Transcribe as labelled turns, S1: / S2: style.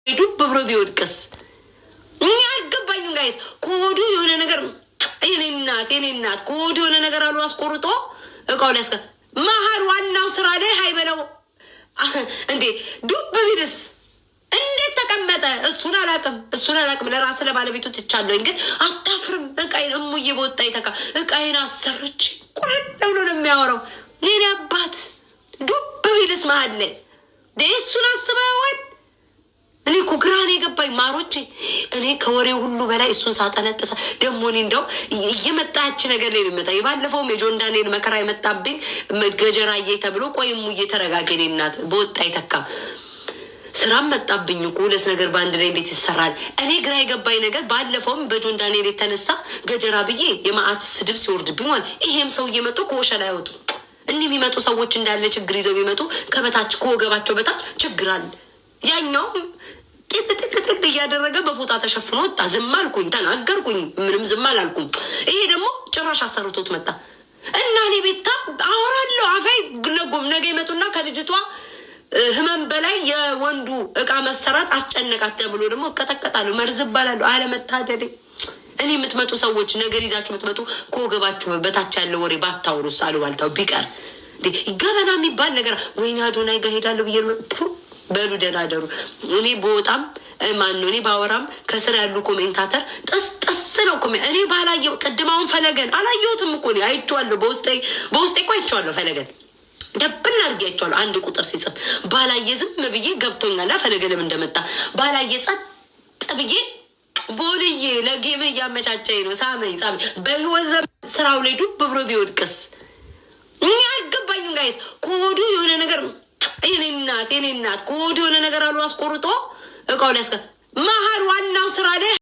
S1: ዱብ ብሎ ቢወድቅስ? አልገባኝም ጋይስ። ኮዱ የሆነ ነገር የኔ እናት ኮዱ የሆነ ነገር አሉ አስቆርጦ እቃው ላይ መሀል ዋናው ስራ ላይ ሃይበለው እንዴ ዱብ ቢልስ እንዴት ተቀመጠ? እሱን አላቅም። ለራስ ለባለቤቱ ትቻለኝ። ግን አታፍርም? እቃዬን እሙዬ በወጣ ይተካ እቃዬን አሰርች ቁረጥ ብሎ ነው የሚያወራው። የኔ አባት ዱብ ቢልስ መሀል ላይ እሱን አስበዋል። እኔ እኮ ግራኔ የገባኝ ማሮቼ። እኔ ከወሬው ሁሉ በላይ እሱን ሳጠነጥሳ ደግሞ እኔ እንደው እየመጣች ነገር ላይ የሚመጣ የባለፈውም የጆን ዳንኤል መከራ የመጣብኝ ገጀራዬ ተብሎ ቆይ እሙዬ ተረጋጊ የኔ እናት በወጣ ይተካ ስራም መጣብኝ እኮ ሁለት ነገር በአንድ ላይ እንዴት ይሰራል? እኔ ግራ የገባኝ ነገር ባለፈውም በጆን ዳንኤል የተነሳ ገጀራ ብዬ የማአት ስድብ ሲወርድብኝ ማለት ይሄም ሰው እየመጡ ከወሸላ አይወጡ እኒህ የሚመጡ ሰዎች እንዳለ ችግር ይዘው ቢመጡ ከበታች ከወገባቸው በታች ችግር አለ። ያኛውም ጥቅ እያደረገ በፎጣ ተሸፍኖ ወጣ። ዝም አልኩኝ፣ ተናገርኩኝ፣ ምንም ዝም አላልኩም። ይሄ ደግሞ ጭራሽ አሰርቶት መጣ እና እኔ ቤታ አወራለሁ አፋይ ግለጎም ነገ ይመጡና ከልጅቷ ህመም በላይ የወንዱ እቃ መሰራት አስጨነቃት ተብሎ ደግሞ እቀጠቀጣለሁ፣ መርዝ እባላለሁ። አለመታደዴ እኔ የምትመጡ ሰዎች ነገር ይዛችሁ የምትመጡ ከወገባችሁ በታች ያለው ወሬ ባታውሩስ አሉባልታው ቢቀር ገበና የሚባል ነገር ወይኔ አዶናይ ጋር ሄዳለሁ ብዬ በሉ ደናደሩ። እኔ በወጣም ማነው እኔ ባወራም ከስር ያሉ ኮሜንታተር ጠስ ነው እኔ ባላየው ቅድማውን ፈለገን አላየሁትም እኮ እኔ አይቼዋለሁ። በውስጤ እኮ አይቼዋለሁ። ፈለገን ደብና አድርጌ አይቼዋለሁ። አንድ ቁጥር ሲጽፍ ባላየ ዝም ብዬ ገብቶኛል። ፈለገንም እንደመጣ ባላየ ጸጥ ብዬ ቦልዬ ለጌም እያመቻቸኝ ነው። ሳመኝ በህይወት ዘመን ስራው ላይ ዱብ ብሎ ቢወድቅስ? አልገባኝም ጋይስ። ኮዱ የሆነ ነገር የኔ እናት ኮዱ የሆነ ነገር አሉ አስቆርጦ እቃው ላይ መሀል ዋናው ስራ ላይ